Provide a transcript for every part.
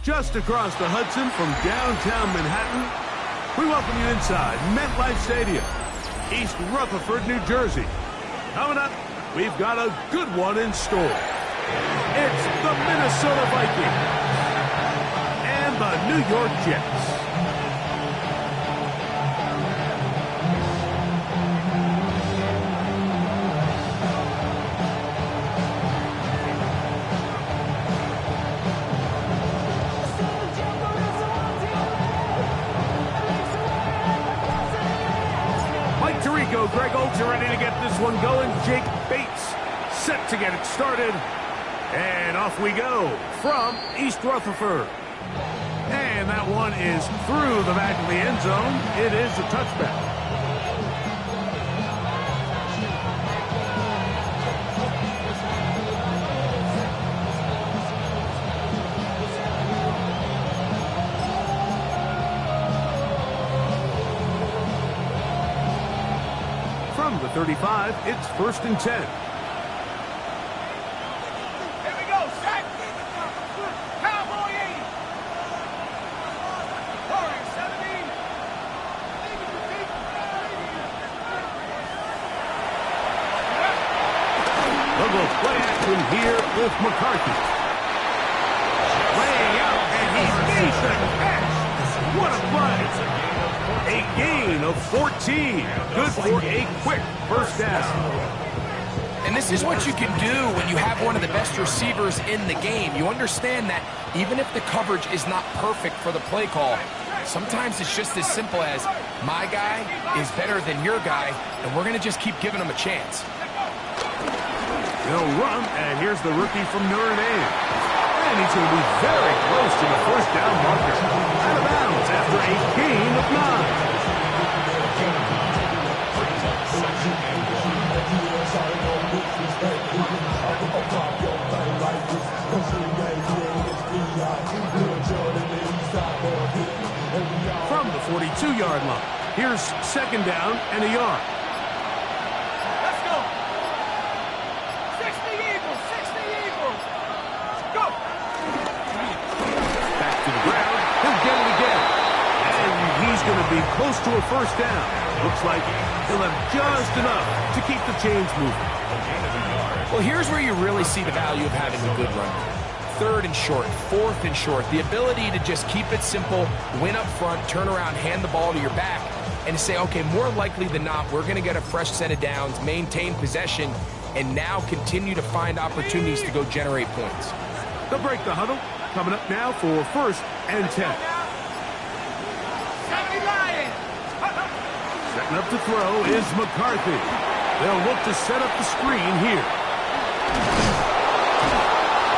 Just across the Hudson from downtown Manhattan, we welcome you inside MetLife Stadium, East Rutherford, New Jersey. Coming up, we've got a good one in store. It's the Minnesota Vikings and the New York Jets. Greg Olds are ready to get this one going. Jake Bates set to get it started. And off we go from East Rutherford. And that one is through the back of the end zone. It is a touchback. From the 35, it's 1st and 10. Here we go, set! Cowboy 80! Warrior 70! They'll go play action here with McCarthy. Laying out, and he makes the catch. What a play! A gain of 14. Good for a quick first down. And this is what you can do when you have one of the best receivers in the game. You understand that even if the coverage is not perfect for the play call, sometimes it's just as simple as my guy is better than your guy, and we're going to just keep giving him a chance. They'll run, and here's the rookie from Notre Dame. And he's going to be very close to the first down marker. Out of bounds after a gain of 9. From the 42-yard line, here's 2nd down and a yard. Let's go! 60 Eagles! 60 Eagles! Go! Back to the ground. He'll get it again. And he's going to be close to a first down. Looks like he'll have just enough to keep the chains moving. Well, here's where you really see the value of having a good run. 3rd and short, 4th and short. The ability to just keep it simple, win up front, turn around, hand the ball to your back, and say, okay, more likely than not, we're going to get a fresh set of downs, maintain possession, and now continue to find opportunities to go generate points. They'll break the huddle. Coming up now for 1st and 10. Setting up to throw is McCarthy. They'll look to set up the screen here.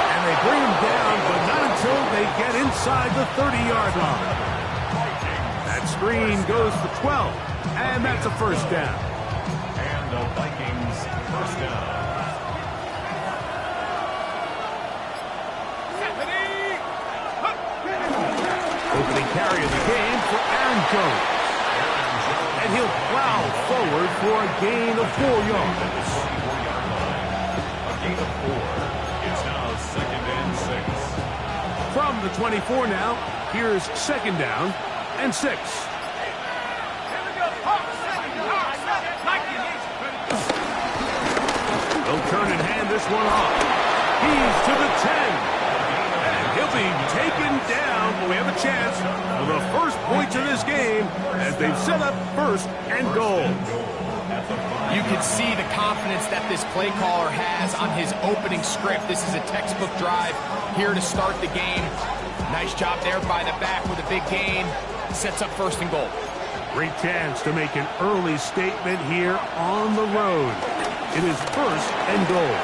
And they bring him down, but not until they get inside the 30-yard line. That screen goes for 12, and that's a first down. And the Vikings first down. Opening carry of the game for Aaron Jones. And he'll plow forward for a gain of 4 yards. A gain of 4. It's now 2nd and 6. From the 24 now, here's 2nd down and 6. They'll turn and hand this one off. He's to the 10. And he'll be taken down. We have a chance for the first points of this game as they've set up 1st and goal. You can see the confidence that this play caller has on his opening script. This is a textbook drive here to start the game. Nice job there by the back with a big gain. Sets up 1st and goal. Great chance to make an early statement here on the road. It is 1st and goal.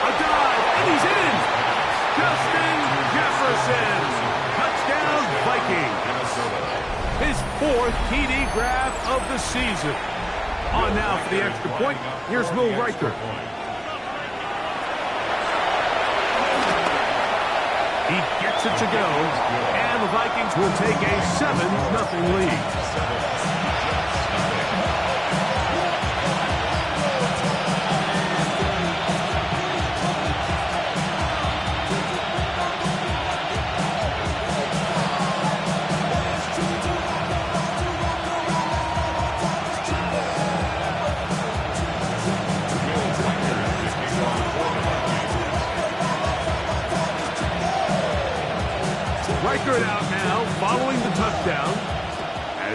A dive, and he's in! Justin Jefferson! Touchdown, Vikings! His 4th TD grab of the season. On now for the extra point, here's Will Riker. He gets it to go, and the Vikings will take a 7-0 lead.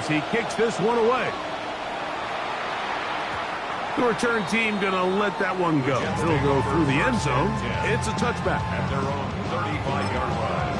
as he kicks this one away. The return team going to let that one go. It'll go through the end zone. It's a touchback. At their own 35-yard line.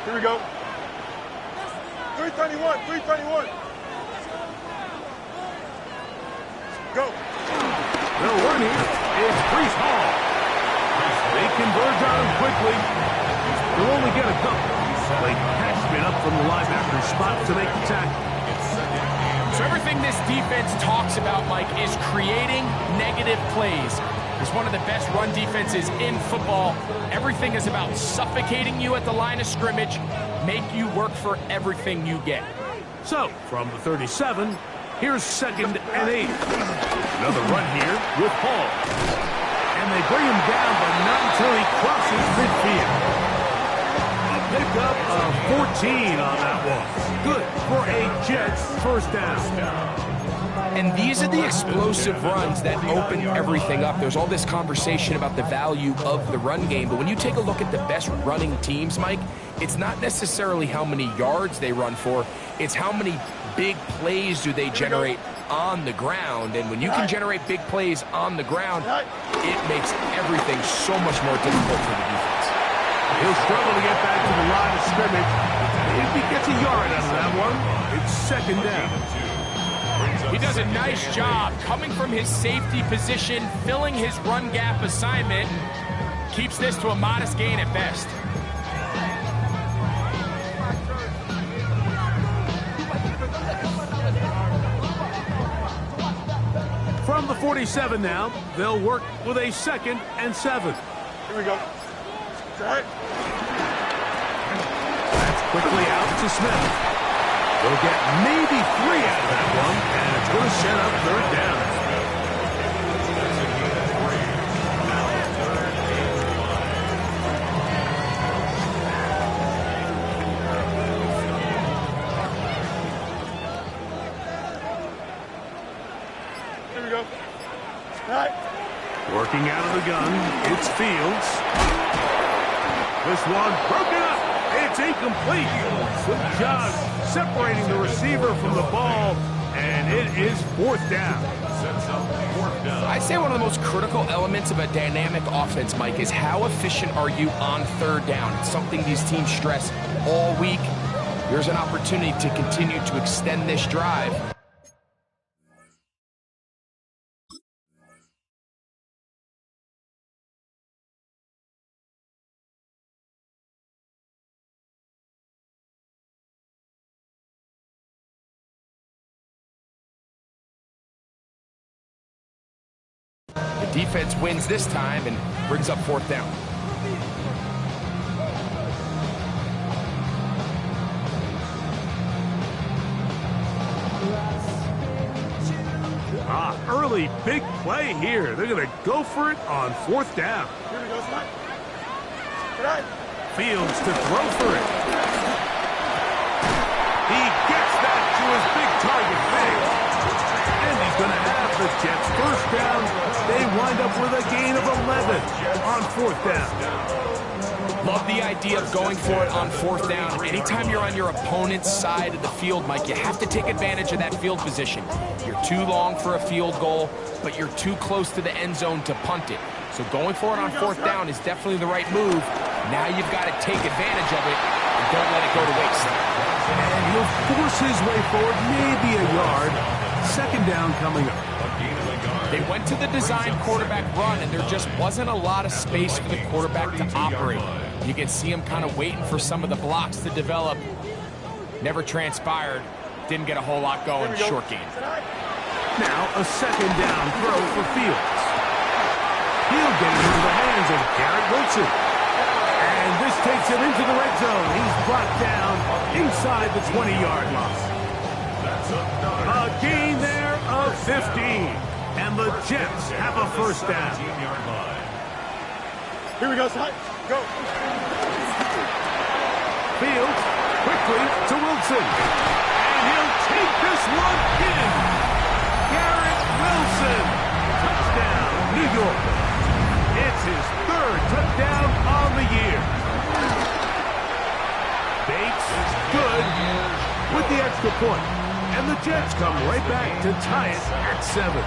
Here we go. 331, 331. Go. They'll run here. It's Brees Hall. They converge on him quickly. They'll only get a couple. They Cashman up from the linebacker spot to make the tackle. So everything this defense talks about, Mike, is creating negative plays. It's one of the best run defenses in football. Everything is about suffocating you at the line of scrimmage, make you work for everything you get. So, from the 37, here's 2nd and 8. Another run here with Hall. And they bring him down, but not until he crosses midfield. A pickup of 14 on that one. Good for a Jets first down. And these are the explosive runs that open everything up. There's all this conversation about the value of the run game, but when you take a look at the best running teams, Mike, it's not necessarily how many yards they run for, it's how many big plays do they generate on the ground. And when you can generate big plays on the ground, it makes everything so much more difficult for the defense. He'll struggle to get back to the line of scrimmage. If he gets a yard out of that one, it's 2nd down. He does a nice job coming from his safety position, filling his run gap assignment, keeps this to a modest gain at best. From the 47 now, they'll work with a 2nd and 7. Here we go. Right. That's quickly out to Smith. They'll get maybe 3 out of that one, and it's going to set up 3rd down. Here we go. Right. Working out of the gun, it's Fields. This one broken up. It's incomplete. Good job separating the receiver from the ball, and it is 4th down. I'd say one of the most critical elements of a dynamic offense, Mike, is how efficient are you on 3rd down. It's something these teams stress all week. Here's an opportunity to continue to extend this drive. The defense wins this time and brings up 4th down. Early big play here. They're going to go for it on 4th down. Here we go, Scott. Right. Fields to throw for it. He gets that to his big target, Fields. And he's going to have the Jets first down. They wind up with a gain of 11 on 4th down. Love the idea of going for it on 4th down. Anytime you're on your opponent's side of the field, Mike, you have to take advantage of that field position. You're too long for a field goal, but you're too close to the end zone to punt it. So going for it on 4th down is definitely the right move. Now you've got to take advantage of it and don't let it go to waste. And he'll force his way forward, maybe a yard. 2nd down coming up. They went to the design quarterback run, and there just wasn't a lot of space for the quarterback to operate. You can see him kind of waiting for some of the blocks to develop. Never transpired. Didn't get a whole lot going. Short game. Now a 2nd down throw for Fields. He'll get it into the hands of Garrett Wilson. And this takes him into the red zone. He's brought down inside the 20-yard line. A gain there of 15. And the Jets have a first down. Here we go, Scott. Go. field. Quickly to Wilson. And he'll take this one in. Garrett Wilson. Touchdown, New York. It's his third touchdown on the year. Bates is good with the extra point. And the Jets come right back to tie it at 7.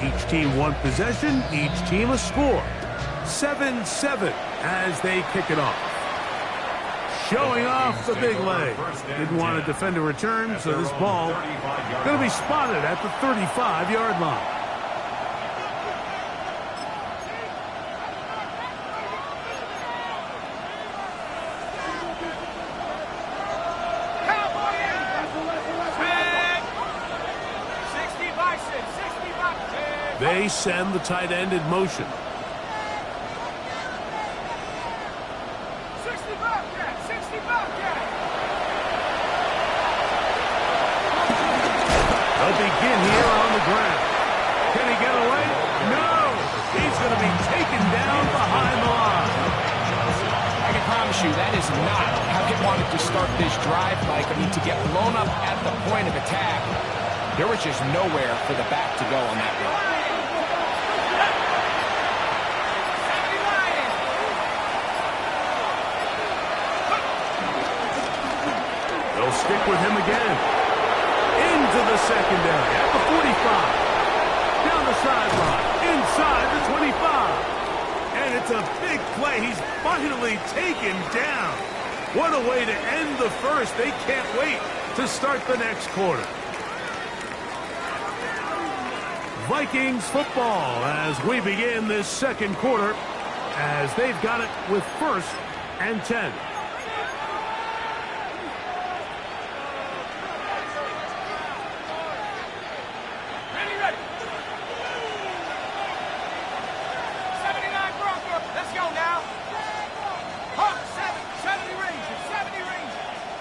Each team one possession, each team a score. 7-7 as they kick it off. Showing off the big leg. Didn't want to defend a return, so this ball going to be spotted at the 35-yard line. They send the tight end in motion. They'll begin here on the ground. Can he get away? No! He's going to be taken down behind the line. I can promise you that is not how he wanted to start this drive, Mike. I mean, to get blown up at the point of attack, there was just nowhere for the back to go on that run. They'll stick with him again. Into the secondary at the 45. Down the sideline. Inside the 25. And it's a big play. He's finally taken down. What a way to end the first. They can't wait to start the next quarter. Vikings football as we begin this second quarter as they've got it with 1st and 10.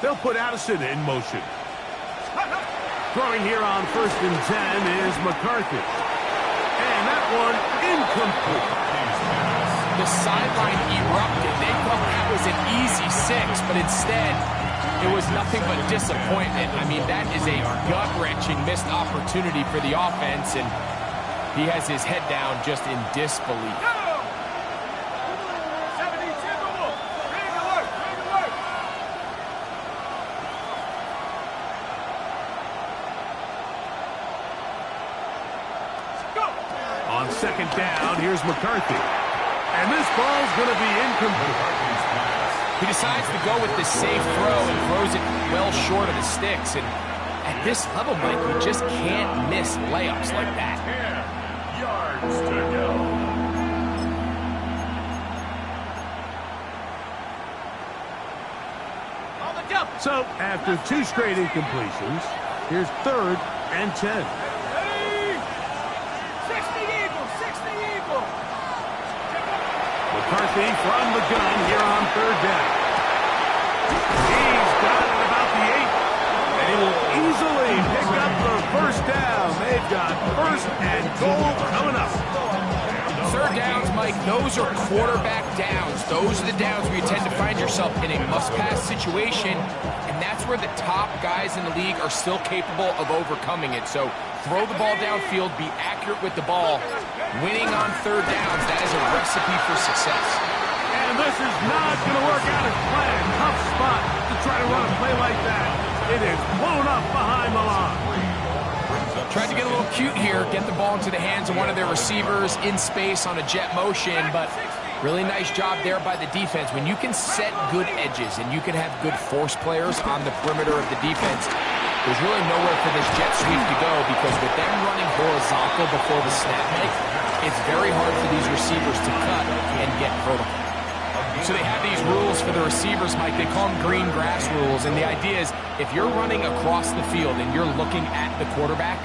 They'll put Addison in motion. Throwing here on 1st and 10 is McCarthy. And that one incomplete. The sideline erupted. They thought that was an easy 6, but instead it was nothing but disappointment. I mean, that is a gut-wrenching missed opportunity for the offense, and he has his head down just in disbelief. On 2nd down, here's McCarthy. And this ball's going to be incomplete. He decides to go with the safe throw and throws it well short of the sticks. And at this level, Mike, you just can't miss layups like that. 10 yards to go. So, after 2 straight incompletions, here's 3rd and 10. McCarthy from the gun here on 3rd down. He's got it about the 8. And he will easily pick up the 1st down. They've got 1st and goal coming up. 3rd downs, Mike, those are quarterback downs. Those are the downs where you tend to find yourself in a must-pass situation, and that's where the top guys in the league are still capable of overcoming it. So throw the ball downfield, be accurate with the ball. Winning on 3rd downs, that is a recipe for success. And this is not going to work out as planned. Tough spot to try to run a play like that. It is blown up behind the line. Tried to get a little cute here, get the ball into the hands of one of their receivers in space on a jet motion, but really nice job there by the defense. When you can set good edges and you can have good force players on the perimeter of the defense, there's really nowhere for this jet sweep to go, because with them running horizontal before the snap, it's very hard for these receivers to cut and get vertical. So they have these rules for the receivers, Mike. They call them green grass rules, and the idea is if you're running across the field and you're looking at the quarterback,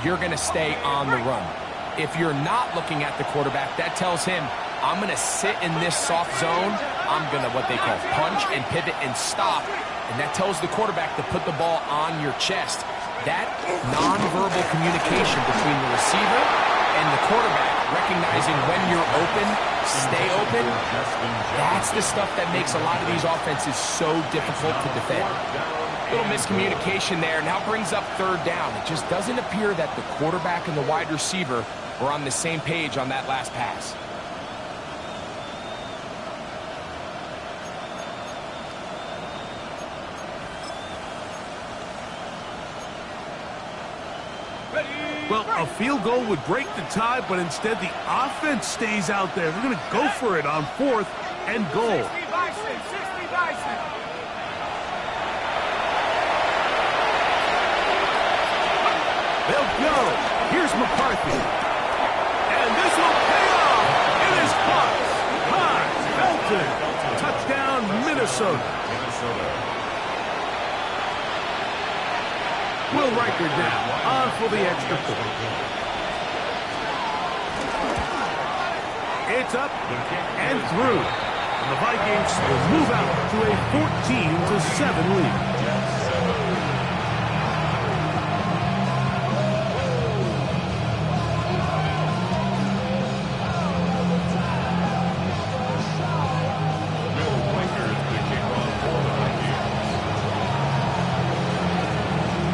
you're going to stay on the run. If you're not looking at the quarterback, that tells him, I'm going to sit in this soft zone. I'm going to what they call punch and pivot and stop. and that tells the quarterback to put the ball on your chest. That nonverbal communication between the receiver and the quarterback, recognizing when you're open, stay open, that's the stuff that makes a lot of these offenses so difficult to defend. Little miscommunication there now brings up third down. It just doesn't appear that the quarterback and the wide receiver were on the same page on that last pass. Well, a field goal would break the tie, but instead the offense stays out there. They're going to go for it on 4th and goal. They'll go. Here's McCarthy. And this will pay off. It is caught. High. Felton. Touchdown, Minnesota. Will Riker down. On for the extra point. It's up and through. And the Vikings will move out to a 14-7 lead.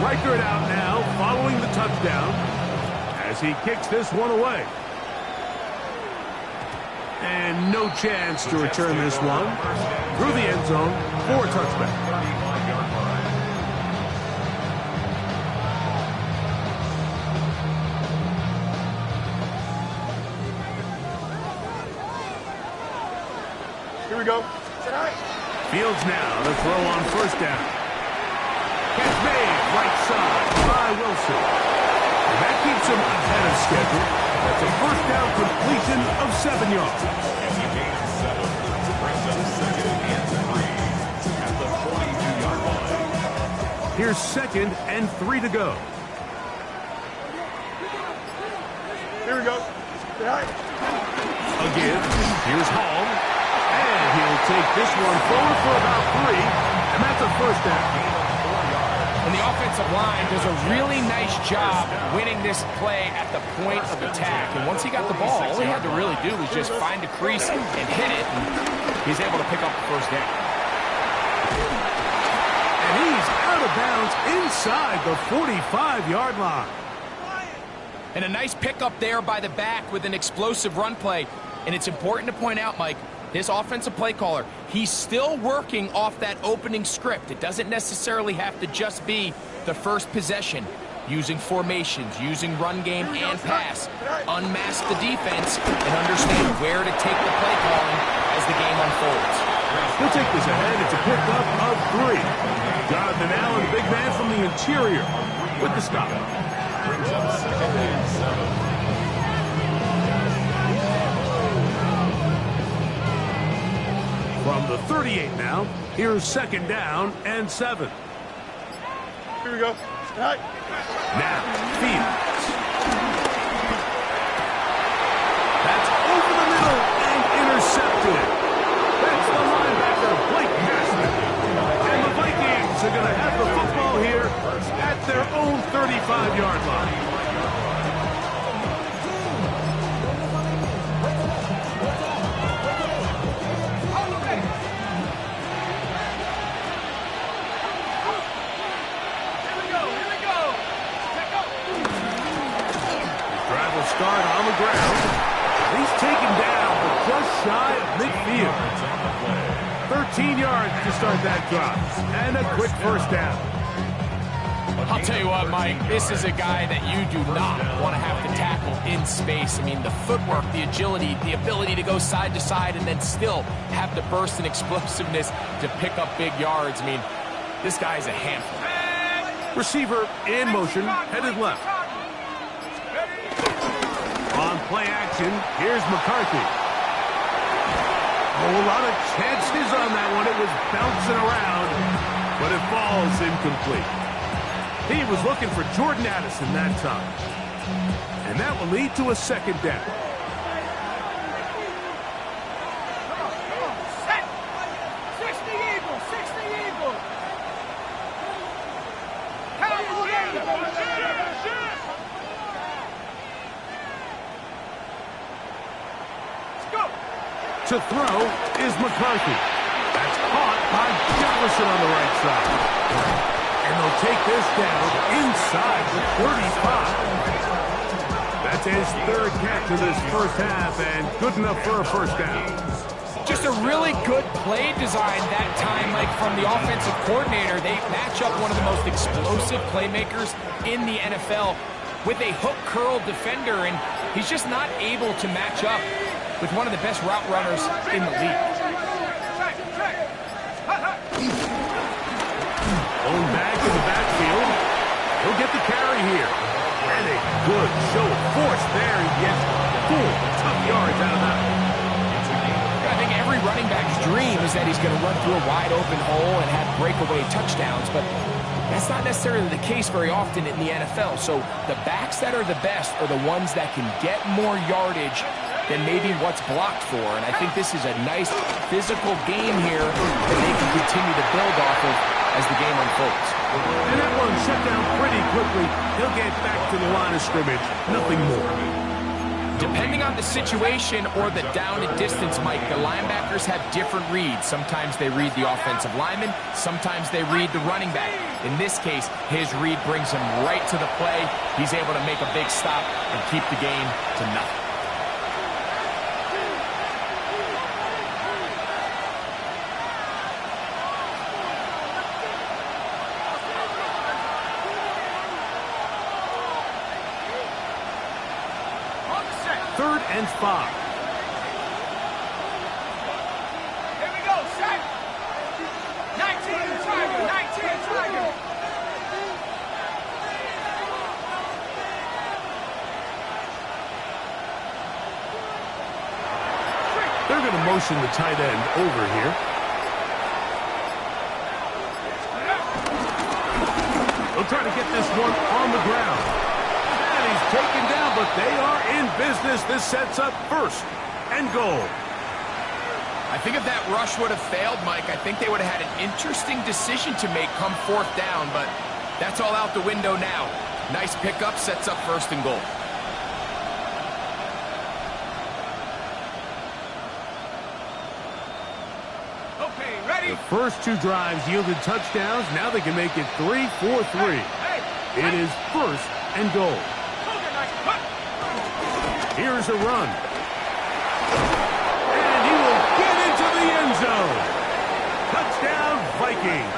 Riker it out now, following the touchdown, as he kicks this one away. And no chance to return this one through the end zone for a touchback. Here we go. Fields now to throw on first down. Catch made, right side by Wilson. And that keeps him ahead of schedule. That's a first down completion of 7 yards. And he gains 7. Brings up 2nd and 3 at the 42-yard line. Here's 2nd and 3 to go. Here we go. Again, here's Hall. And he'll take this one forward for about 3. And that's a first down. And the offensive line does a really nice job winning this play at the point of attack. And once he got the ball, all he had to really do was just find a crease and hit it. And he's able to pick up the first down. And he's out of bounds inside the 45-yard line. And a nice pickup there by the back with an explosive run play. And it's important to point out, Mike, this offensive play caller, he's still working off that opening script. It doesn't necessarily have to just be the first possession. Using formations, using run game and pass. Unmask the defense and understand where to take the play calling as the game unfolds. He'll take this ahead. It's a pickup of 3. Jonathan Allen, big man from the interior, with the stop. Brings up 2nd and 7. From the 38 now, here's 2nd down and 7. Here we go. Now, Fields. That's over the middle and intercepted. That's the linebacker, Blake Massman. And the Vikings are going to have the football here at their own 35-yard line. Start on the ground. He's taken down, but just shy of midfield. 13 yards to start that drive. And a quick first down. I'll tell you what, Mike, this is a guy that you do not want to have to tackle in space. I mean, the footwork, the agility, the ability to go side to side and then still have the burst and explosiveness to pick up big yards. I mean, this guy's a handful. Receiver in motion, headed left. On play action, here's McCarthy. Oh, a lot of chances on that one. It was bouncing around, but it falls incomplete. He was looking for Jordan Addison that time. And that will lead to a 2nd down. To throw is McCarthy. That's caught by Jefferson on the right side. And they'll take this down inside the 35. That's his third catch of this first half, and good enough for a first down. Just a really good play design that time, Mike, from the offensive coordinator. They match up one of the most explosive playmakers in the NFL with a hook curl defender, and he's just not able to match up with one of the best route runners in the league. Going back in the backfield. He'll get the carry here. And a good show of force there. He gets 4 tough yards out of that. I think every running back's dream is that he's going to run through a wide open hole and have breakaway touchdowns, but that's not necessarily the case very often in the NFL. So the backs that are the best are the ones that can get more yardage than maybe what's blocked for. And I think this is a nice physical game here that they can continue to build off of as the game unfolds. And that one shut down pretty quickly. He'll get back to the line of scrimmage. Nothing more. Depending on the situation or the down and distance, Mike, the linebackers have different reads. Sometimes they read the offensive lineman. Sometimes they read the running back. In this case, his read brings him right to the play. He's able to make a big stop and keep the game to nothing. Third and 5. Here we go, set. 19 Tiger, 19 Tiger. They're going to motion the tight end over here. They'll try to get this one on the ground. He's taken down, but they are in business. This sets up first and goal. I think if that rush would have failed, Mike, I think they would have had an interesting decision to make come fourth down, but that's all out the window now. Nice pickup, sets up first and goal. Okay, ready? The first 2 drives yielded touchdowns. Now they can make it 3-4-3. It is first and goal. Here's a run. And he will get into the end zone. Touchdown, Vikings.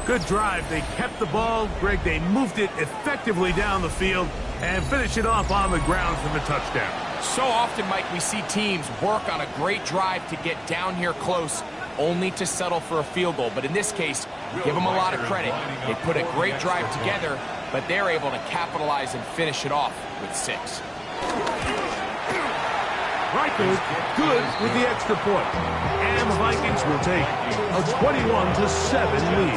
Good drive. They kept the ball. Greg, they moved it effectively down the field and finished it off on the ground for the touchdown. So often, Mike, we see teams work on a great drive to get down here close, only to settle for a field goal. But in this case, give them a lot of credit. They put a great drive together, but they're able to capitalize and finish it off with 6. Riker good with the extra point. And the Vikings will take a 21-7 lead.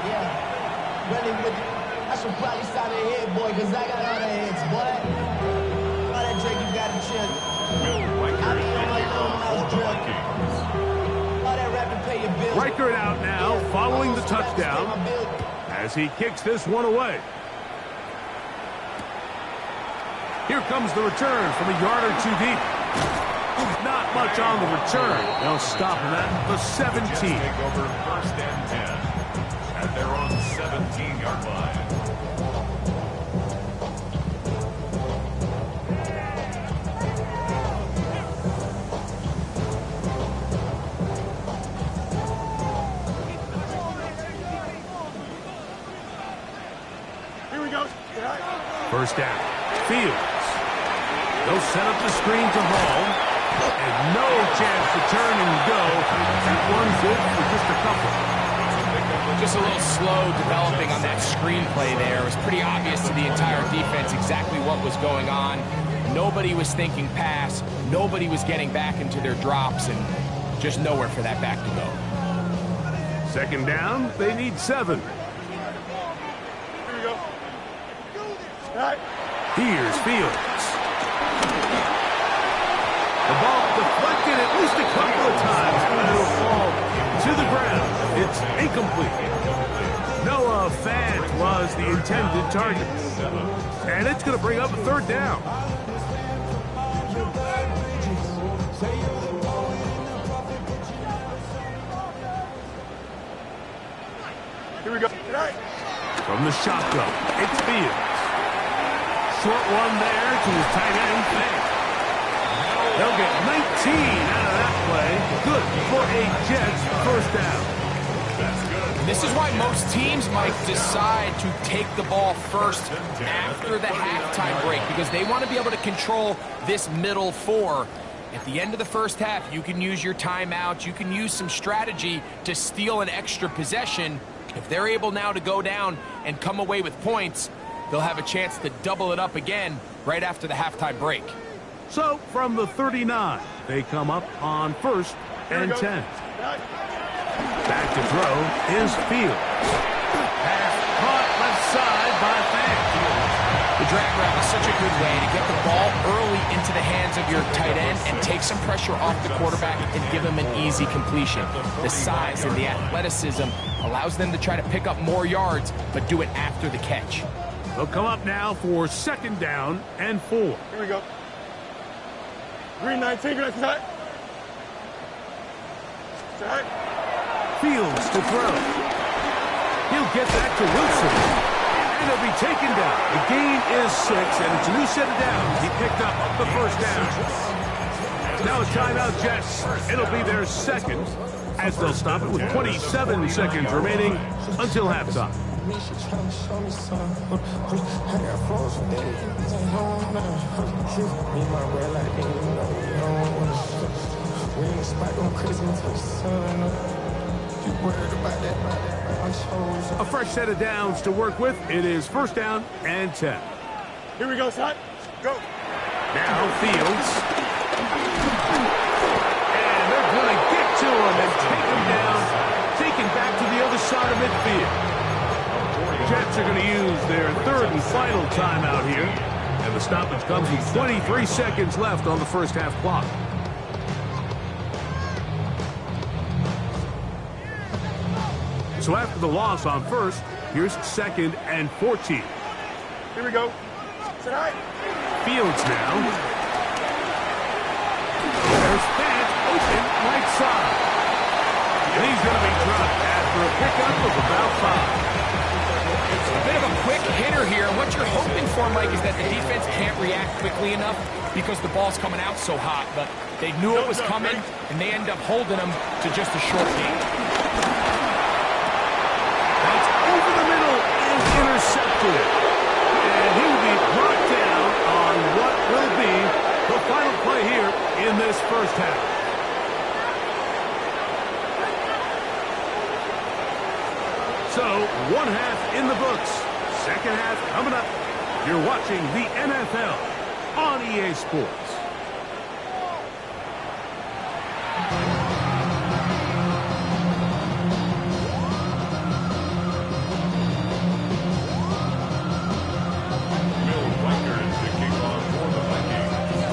Yeah, running with it. I should probably stop the head, boy, because I got all the heads, boy. All that Drake, you got to chill. I be on my own house drill. All that rapping, pay your bills. Riker out now, following the touchdown, as he kicks this one away. Here comes the return from a yard or 2 deep. Not much on the return. They'll stop him at the 17. Take over first and 10 at their own 17-yard line. Here we go. First down. Fields. They'll set up the screen to Hall. And no chance to turn and go. That one's it for just a couple. Just a little slow developing on that screenplay there. It was pretty obvious to the entire defense exactly what was going on. Nobody was thinking pass. Nobody was getting back into their drops, and just nowhere for that back to go. Second down, they need 7. Here we go. All right. Here's Fields. The ball deflected at least a couple of times, but it'll fall to the ground. It's incomplete. Noah Fant was the intended target. And it's going to bring up a third down. Here we go. From the shotgun, it's Fields. Short one there to his tight end, Fant. They'll get 19 out of that play. Good for a Jets first down. This is why most teams might decide to take the ball first after the halftime break, because they want to be able to control this middle four. At the end of the first half, you can use your timeout. You can use some strategy to steal an extra possession. If they're able now to go down and come away with points, they'll have a chance to double it up again right after the halftime break. So, from the 39, they come up on 1st and 10. Back to throw is Fields. Pass caught left side by Fant. The drag route is such a good way to get the ball early into the hands of your tight end and take some pressure off the quarterback and give him an easy completion. The size and the athleticism allows them to try to pick up more yards, but do it after the catch. They'll come up now for 2nd down and 4. Here we go. Green 19, green side. Side. Fields to throw. He'll get that to Wilson. And he'll be taken down. The gain is 6, and it's a new set of downs. He picked up the first down. Now a timeout, Jets. It'll be their 2nd, as they'll stop it with 27 seconds remaining until halftime. A fresh set of downs to work with. It is 1st down and 10. Here we go, son. Go. Now Fields. And they're going to get to him and take him down. Taken back to the other side of midfield. Jets are going to use their 3rd and final timeout here. And the stoppage comes with 23 seconds left on the first half clock. So after the loss on 1st, here's 2nd and 14. Here we go. Tonight. Fields now. There's Fant open right side. And he's going to be dropped after a pickup of about 5. A bit of a quick hitter here. What you're hoping for, Mike, is that the defense can't react quickly enough because the ball's coming out so hot. But they knew it was coming, and they end up holding them to just a short gain. That's over the middle and intercepted. And he will be brought down on what will be the final play here in this first half. So, 1 half in the books. 2nd half coming up. You're watching the NFL on EA Sports.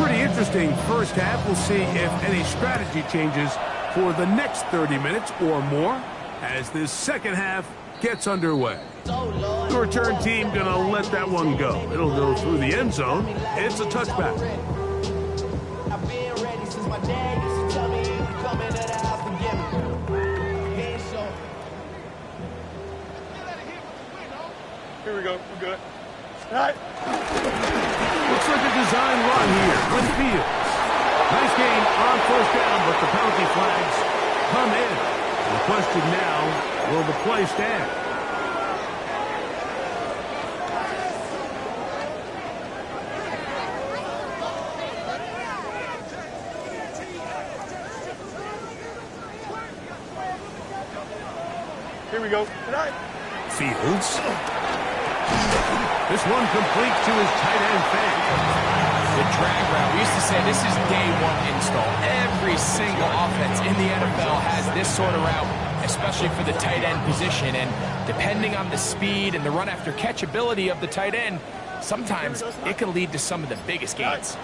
Pretty interesting first half. We'll see if any strategy changes for the next 30 minutes or more as this second half gets underway. The return team going to let that one go. It'll go through the end zone. It's a touchback. I've been ready since my dad used to tell me you can come into the house and get me. He ain't sure. Here we go. We're good. Tonight. Looks like a design run here with Fields. Nice game on 1st down, but the penalty flags come in. The question now, will the play stand? Here we go. Tonight. Fields. This one complete to his tight end Fant. The drag route. We used to say this is day 1 install. Every single offense in the NFL has this sort of route, especially for the tight end position. And depending on the speed and the run after catch ability of the tight end, sometimes it can lead to some of the biggest gains.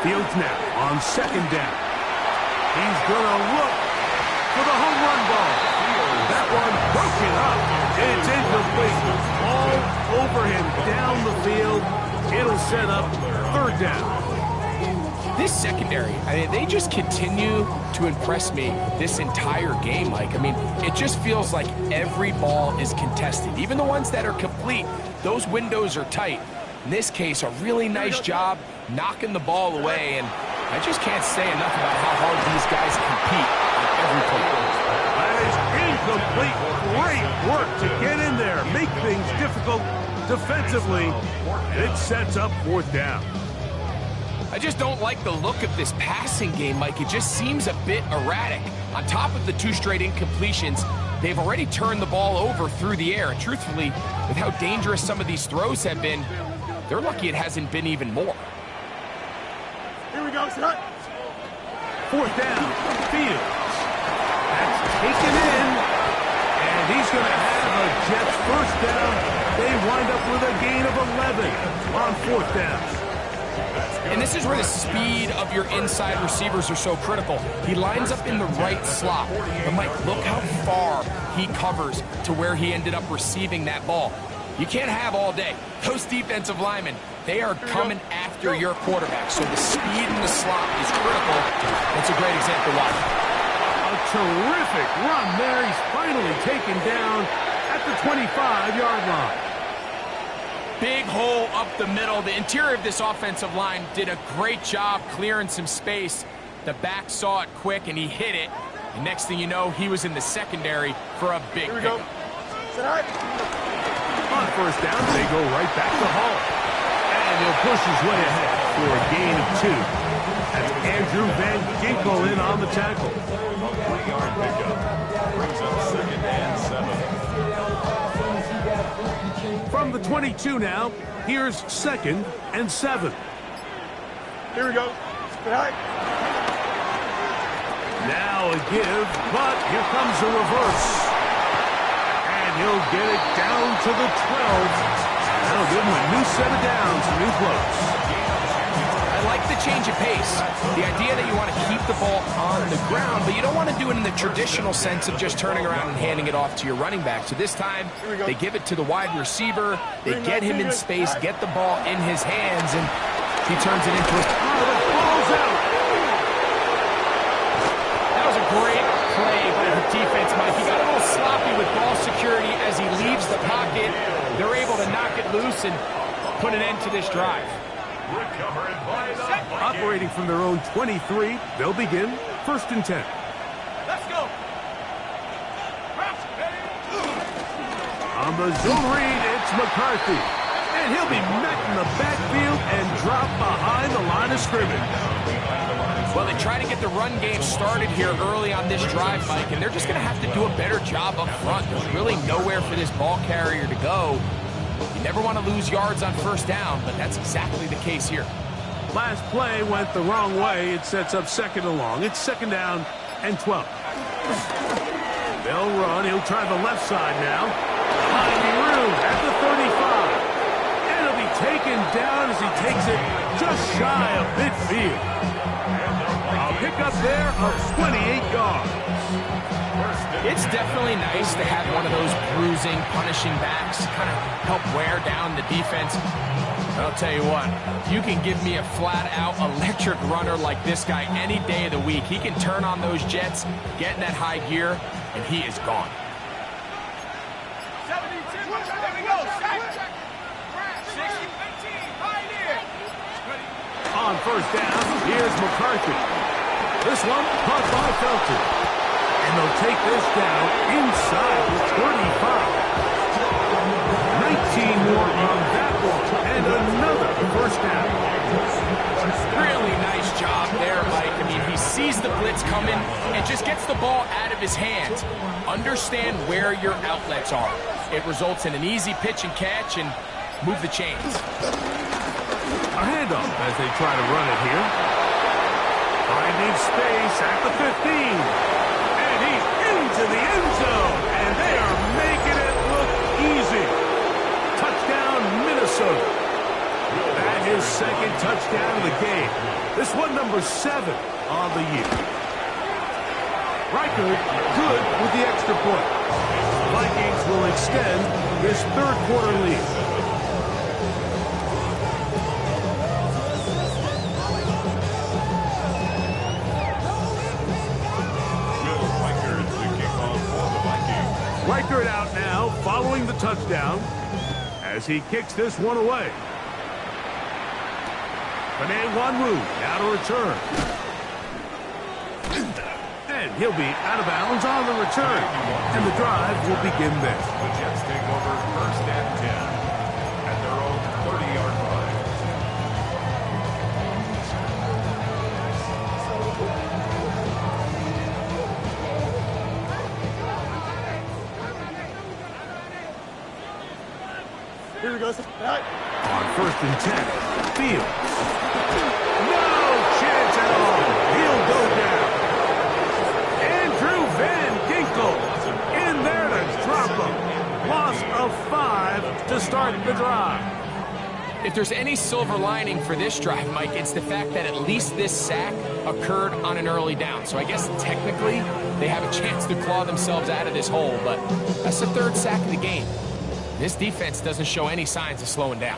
Fields now on 2nd down. He's going to look for the home run ball. over him down the field. It'll set up third down. This secondary, I mean, they just continue to impress me this entire game, Mike. I mean, it just feels like every ball is contested. Even the ones that are complete, those windows are tight. In this case, a really nice job knocking the ball away, and I just can't say enough about how hard these guys compete on every play. That is incomplete. Great work to get in there, make things difficult defensively, and it sets up fourth down. I just don't like the look of this passing game, Mike. It just seems a bit erratic. On top of the 2 straight incompletions, they've already turned the ball over through the air. And truthfully, with how dangerous some of these throws have been, they're lucky it hasn't been even more. Here we go, set. Fourth down, Fields. That's taken in, and he's going to have a Jets first down. They wind up with a gain of 11 on fourth down. And this is where the speed of your inside receivers are so critical. He lines up in the right slot. But, Mike, look how far he covers to where he ended up receiving that ball. You can't have all day. Those defensive linemen, they are coming after your quarterback. So the speed in the slot is critical. That's a great example. Watch. A terrific run there. He's finally taken down at the 25-yard line. Big hole up the middle. The interior of this offensive line did a great job clearing some space. The back saw it quick, and he hit it. And next thing you know, he was in the secondary for a big pickup. On first down, they go right back to Hall. And he'll push his way ahead for a gain of 2. That's Andrew Van Ginkel in on the tackle. 20-yard pickup. Brings up second and 7. From the 22 now, here's second and 7. Here we go. Now a give, but here comes a reverse. And he'll get it down to the 12. That'll give him a new set of downs, a new close. I like the change of pace. The idea that you want to keep the ball on the ground, but you don't want to do it in the traditional sense of just turning around and handing it off to your running back. So this time, they give it to the wide receiver. They get him in space, get the ball in his hands, and he turns it into a... Oh, the ball's out. That was a great play by the defense, Mike. He got a little sloppy with ball security as he leaves the pocket. They're able to knock it loose and put an end to this drive. Operating from their own 23, they'll begin first and 10. Let's go. On the zone read, it's McCarthy. And he'll be met in the backfield and dropped behind the line of scrimmage. Well, they try to get the run game started here early on this drive, Mike, and they're just going to have to do a better job up front. There's really nowhere for this ball carrier to go. You never want to lose yards on first down, but that's exactly the case here. Last play went the wrong way. It sets up second and long. It's second down and 12. They'll run. He'll try the left side now. Finding room at the 35. And he'll be taken down as he takes it just shy of midfield. A pickup there of 28 yards. It's definitely nice to have one of those bruising, punishing backs kind of help wear down the defense. I'll tell you what, you can give me a flat-out electric runner like this guy any day of the week. He can turn on those jets, get in that high gear, and he is gone. 72. There we go. Check. 60-15. Pioneer. On first down, here's McCarthy. This one caught by Felton. And they'll take this down inside the 35. 19 more on that one. And another first down. Really nice job there, Mike. I mean, he sees the blitz coming and just gets the ball out of his hands. Understand where your outlets are. It results in an easy pitch and catch and move the chains. A handoff as they try to run it here. Finding space at the 15. And he's into the end zone. And they are making it look easy. Touchdown, Minnesota. That is second touchdown of the game. This one number 7 on the year. Reichert good with the extra point. Vikings will extend this third quarter lead. Right through it out now, following the touchdown, as he kicks this one away. Mandden now to return. And he'll be out of bounds on the return. And the drive will begin there. The Jets take over first and 10 at their own 30-yard line. Here we go. On first and 10, Fields. No chance at all. He'll go down. Andrew Van Ginkel in there to drop him. Loss of 5 to start the drive. If there's any silver lining for this drive, Mike, it's the fact that at least this sack occurred on an early down. So I guess technically they have a chance to claw themselves out of this hole, but that's the 3rd sack of the game. This defense doesn't show any signs of slowing down.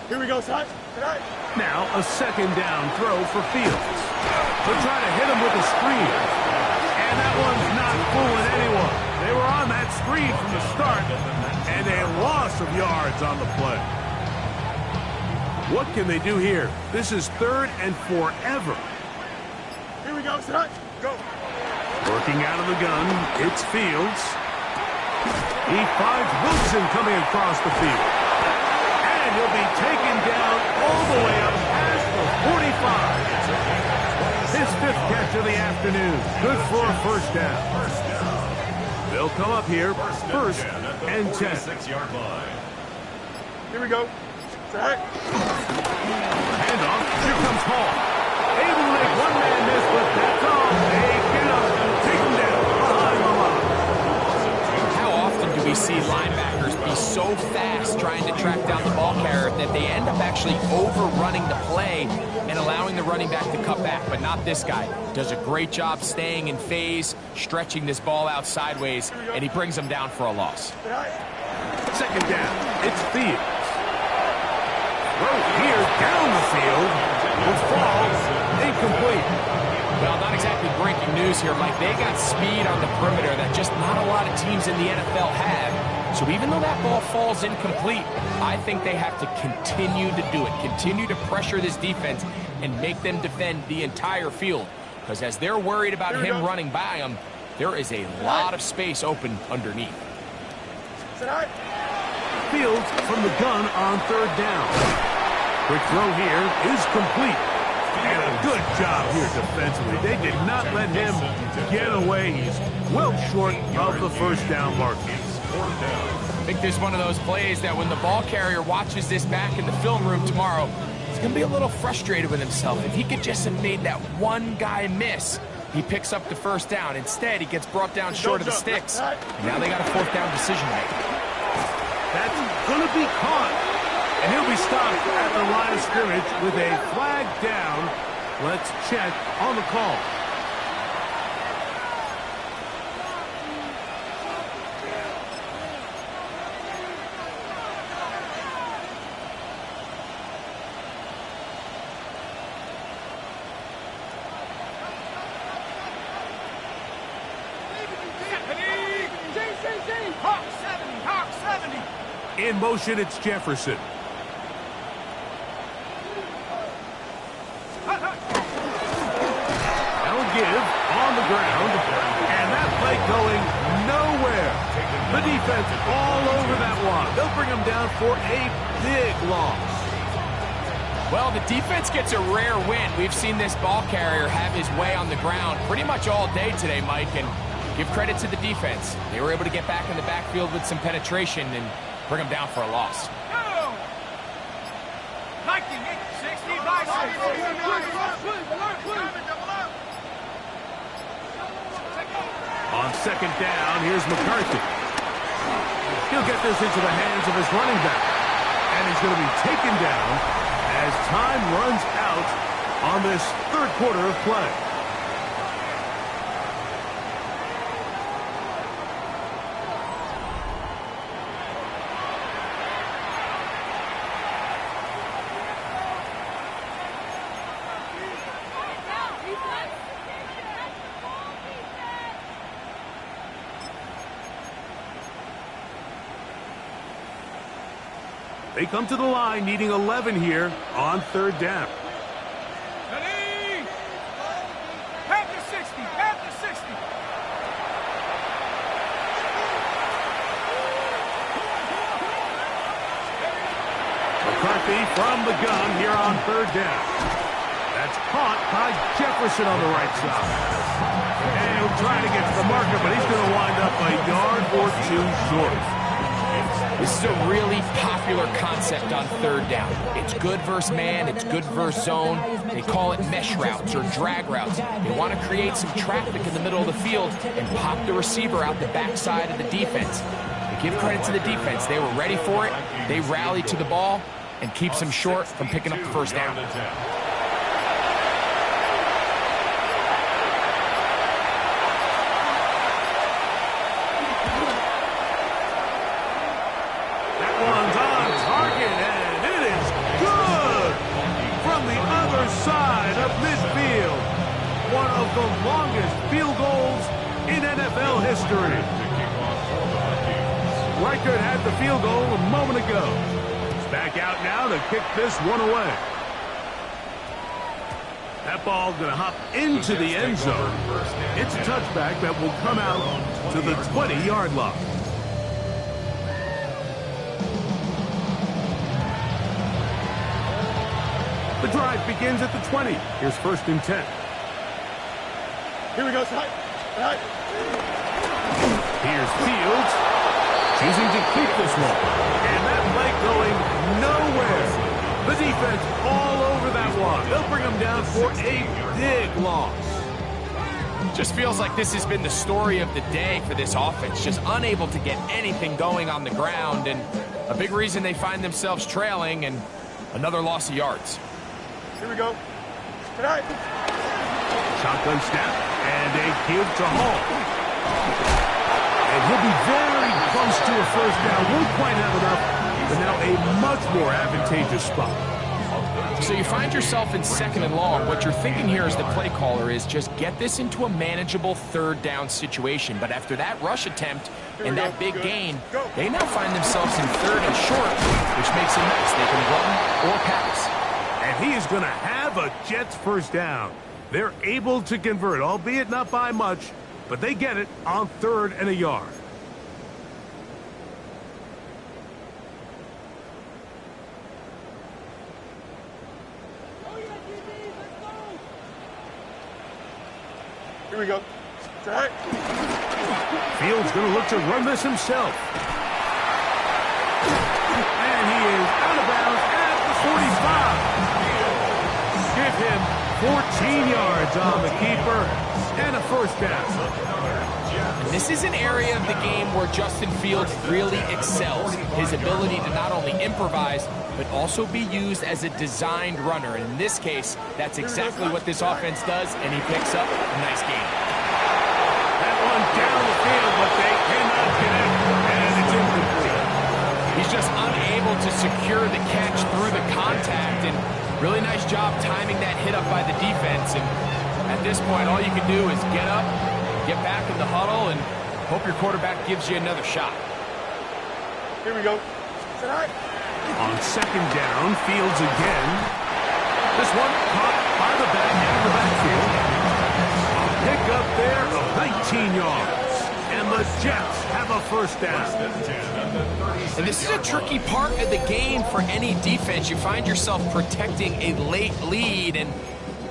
Here we go, son. Now a 2nd down throw for Fields. They'll try to hit him with a screen. And that one's not fooling anyone. They were on that screen from the start, and a loss of yards on the play. What can they do here? This is 3rd and forever. Here we go, son. Go. Working out of the gun, it's Fields. He finds Wilson coming across the field. And he'll be taken down all the way up past the 45. His 5th catch of the afternoon. Good for a first down. They'll come up here, first and 10. 6-yard line. Here we go. Set. Handoff. Here comes Hall. Able to make one man miss, but that's all. They get up and take him down behind the line. How often do we see linebackers be so fast trying to track down the ball carrier that they end up actually overrunning the play and allowing the running back to cut back? But not this guy. Does a great job staying in phase, stretching this ball out sideways, and he brings them down for a loss. 2nd down. It's Fields. Throw here down the field. Will fall incomplete. Well, not exactly breaking news here, Mike. They got speed on the perimeter that just not a lot of teams in the NFL have. So even though that ball falls incomplete, I think they have to continue to do it. Continue to pressure this defense and make them defend the entire field. Because as they're worried about him running by them, there is a lot of space open underneath. Fields from the gun on 3rd down. Quick throw here is complete. And a good job here defensively. They did not let him get away. He's well short of the first down mark. I think there's one of those plays that when the ball carrier watches this back in the film room tomorrow, he's going to be a little frustrated with himself. If he could just have made that one guy miss, he picks up the first down. Instead, he gets brought down short of the sticks. Now they got a 4th down decision to make. That's going to be caught. And he'll be stopped at the line of scrimmage with a flag down. Let's check on the call. In motion, it's Jefferson. That'll give on the ground, and that play going nowhere. The defense all over that one. They'll bring him down for a big loss. Well, the defense gets a rare win. We've seen this ball carrier have his way on the ground pretty much all day today, Mike, and give credit to the defense. They were able to get back in the backfield with some penetration and bring him down for a loss. On 2nd down, here's McCarthy. He'll get this into the hands of his running back. And he's going to be taken down as time runs out on this 3rd quarter of play. They come to the line needing 11 here on third down. Ready? Pack to 60. Pack to 60. McCarthy from the gun here on third down. That's caught by Jefferson on the right side. And he'll try to get to the marker, but he's going to wind up a yard or two short. This is a really popular concept on third down. It's good versus man, it's good versus zone. They call it mesh routes or drag routes. They want to create some traffic in the middle of the field and pop the receiver out the backside of the defense. They give credit to the defense. They were ready for it. They rallied to the ball and keeps them short from picking up the first down. One of the longest field goals in NFL history. Reichert had the field goal a moment ago. He's back out now to kick this one away. That ball's going to hop into the end zone. It's a touchback that will come out to the 20-yard line. The drive begins at the 20. Here's 1st and 10. Here we go, side. Here's Fields, choosing to keep this one. And that play going nowhere. The defense all over that one. They'll bring him down for a big loss. Just feels like this has been the story of the day for this offense. Just unable to get anything going on the ground. And a big reason they find themselves trailing and another loss of yards. Here we go. Tonight. Shotgun snap and a give to Hall. And he'll be very close to a first down. Won't quite have enough, but now a much more advantageous spot. So you find yourself in 2nd and long. What you're thinking here as the play caller is just get this into a manageable third down situation. But after that rush attempt and that big gain, they now find themselves in 3rd and short, which makes it nice. They can run or pass. And he is going to have a Jets first down. They're able to convert, albeit not by much, but they get it on 3rd and a yard. Here we go. Tonight. Fields going to look to run this himself. And he is out of bounds at the 45. Give him 14 yards on the keeper and a first down. And this is an area of the game where Justin Fields really excels. His ability to not only improvise, but also be used as a designed runner. And in this case, that's exactly what this offense does, and he picks up a nice game. That one down the field, but they cannot connect, and it's incomplete. He's just unable to secure the catch through the contact, and really nice job timing that hit up by the defense. And at this point, all you can do is get up, get back in the huddle, and hope your quarterback gives you another shot. Here we go. Tonight. On 2nd down, Fields again. This one caught by the back end of the backfield. A pick up there of 19 yards. And the Jets have a first down. And this is a tricky part of the game for any defense. You find yourself protecting a late lead, and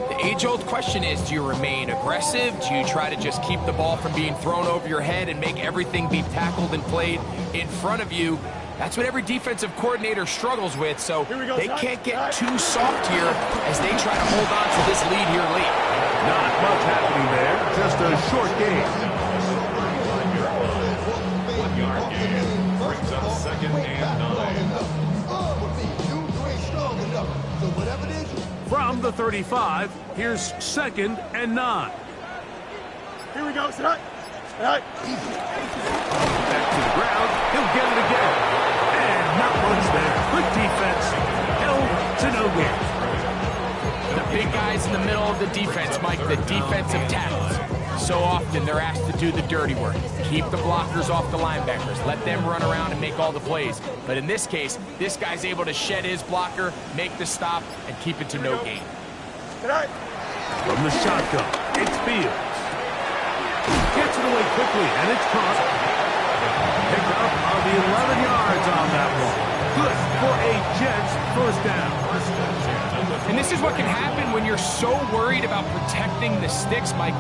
the age-old question is, do you remain aggressive? Do you try to just keep the ball from being thrown over your head and make everything be tackled and played in front of you? That's what every defensive coordinator struggles with, so they can't get too soft here as they try to hold on to this lead here late. Not much happening there, just a short game. 1-yard gain brings up 2nd and 9. From the 35, here's 2nd and 9. Here we go, tonight. Tonight. Back to the ground, he'll get it again. And not much there. Good defense, held to no gain. The big guys in the middle of the defense, Mike, the defensive tackles. So often they're asked to do the dirty work. Keep the blockers off the linebackers. Let them run around and make all the plays. But in this case, this guy's able to shed his blocker, make the stop, and keep it to no gain. From the shotgun, it's Fields. Gets it away quickly, and it's caught. Pick up on the 11 yards on that one. Good for a Jets first down. And this is what can happen when you're so worried about protecting the sticks, Mike.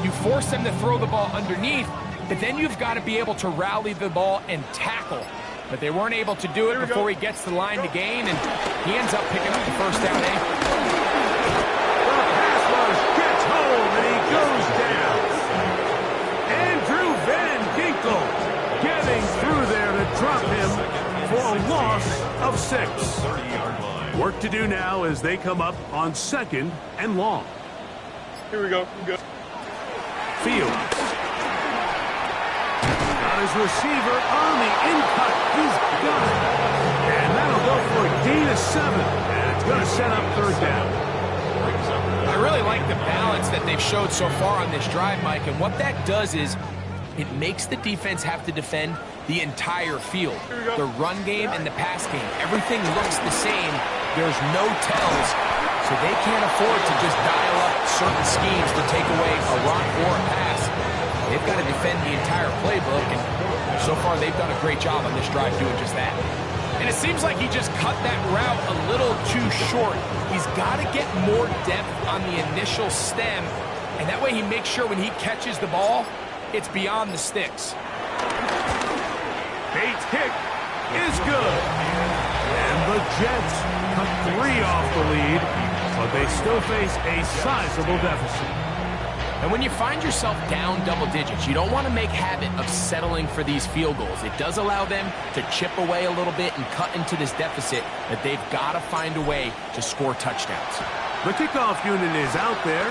You force them to throw the ball underneath, but then you've got to be able to rally the ball and tackle. But they weren't able to do it before he gets the line to gain, and he ends up picking up the first down. The pass rush gets home, and he goes down. Andrew Van Ginkel getting through there to drop him for a loss of 6. 30-yard line. Work to do now as they come up on 2nd and long. Here we go. Fields. Got his receiver on the in-cut. He's got it. And that'll go for a gain of 7. And it's going to set up 3rd down. I really like the balance that they've showed so far on this drive, Mike, and what that does is it makes the defense have to defend the entire field. The run game and the pass game, everything looks the same. There's no tells, so they can't afford to just dial up certain schemes to take away a run or a pass. They've got to defend the entire playbook, and so far they've done a great job on this drive doing just that. And it seems like he just cut that route a little too short. He's got to get more depth on the initial stem, and that way he makes sure when he catches the ball, it's beyond the sticks. Bates' kick is good. And the Jets cut 3 off the lead, but they still face a sizable deficit. And when you find yourself down double digits, you don't want to make habit of settling for these field goals. It does allow them to chip away a little bit and cut into this deficit, but they've got to find a way to score touchdowns. The kickoff unit is out there,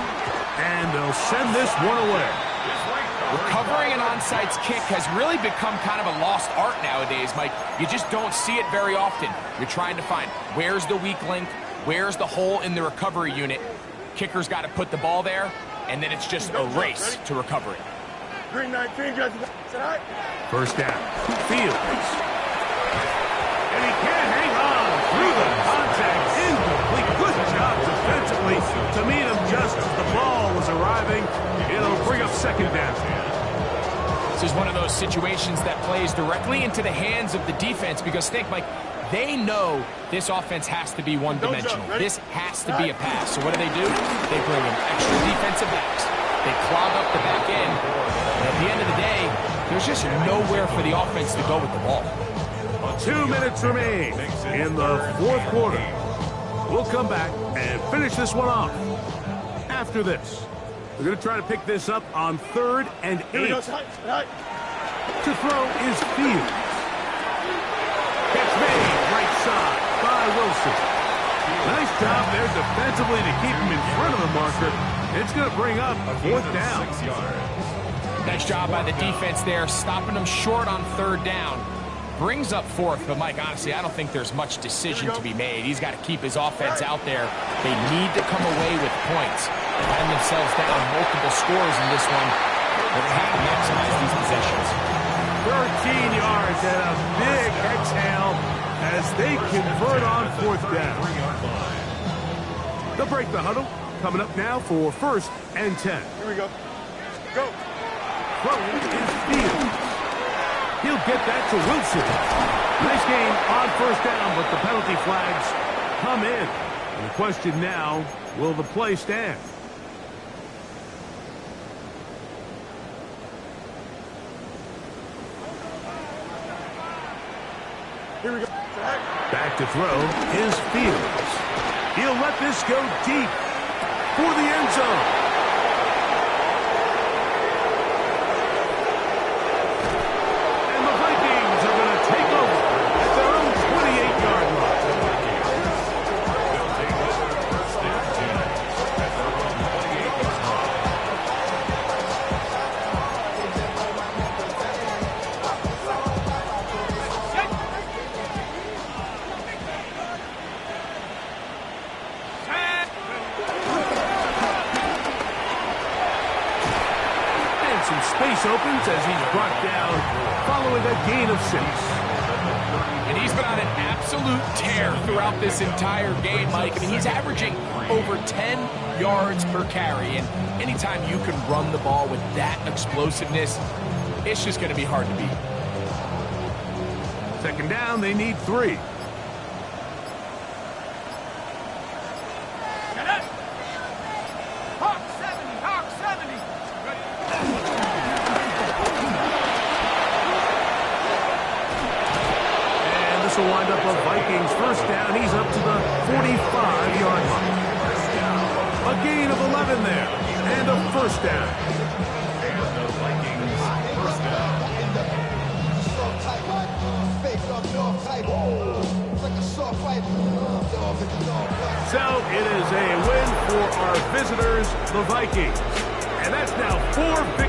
and they'll send this one away. Recovering an onside kick has really become kind of a lost art nowadays, Mike. You just don't see it very often. You're trying to find where's the weak link, where's the hole in the recovery unit. Kicker's got to put the ball there, and then it's just a race to recovery. Green 19, guys. First down, Fields. And he can't hang on through the contact. Incomplete. Good job defensively to meet him just as the ball was arriving. It'll bring up 2nd down. This is one of those situations that plays directly into the hands of the defense because think, Mike, they know this offense has to be one-dimensional. This has to be a pass. So what do? They bring in extra defensive backs. They clog up the back end. And at the end of the day, there's just nowhere for the offense to go with the ball. 2 minutes remain in the 4th quarter. We'll come back and finish this one off. After this, we're going to try to pick this up on 3rd and 8. To throw is Fields. Catch made right side by Wilson. Nice job there defensively to keep him in front of the marker. It's going to bring up 4th down. 6 yards. Nice job by the defense there, stopping them short on 3rd down. Brings up 4th, but Mike, honestly, I don't think there's much decision to be made. He's got to keep his offense out there. They need to come away with points. They find themselves down multiple scores in this one. They're going to have to maximize these possessions. 13 yards and a big exhale as they convert on 4th down. They'll break the huddle. Coming up now for 1st and 10. Here we go. Go. Throwing is Fields. He'll get that to Wilson. Nice game on 1st down, but the penalty flags come in. And the question now, will the play stand? Here we go. Back to throw is Fields. He'll let this go deep for the end zone. yards as he's brought down following a gain of 6. And he's been on an absolute tear throughout this entire game, Mike. I mean, he's averaging over 10 yards per carry. And anytime you can run the ball with that explosiveness, it's just going to be hard to beat. Second down, they need 3. Hawk 70, Hawk 70. And this will wind up a Vikings first down. He's up to the 45-yard line. A gain of 11 there, and a first down. So it is a win for our visitors, the Vikings. And that's now 4 victories.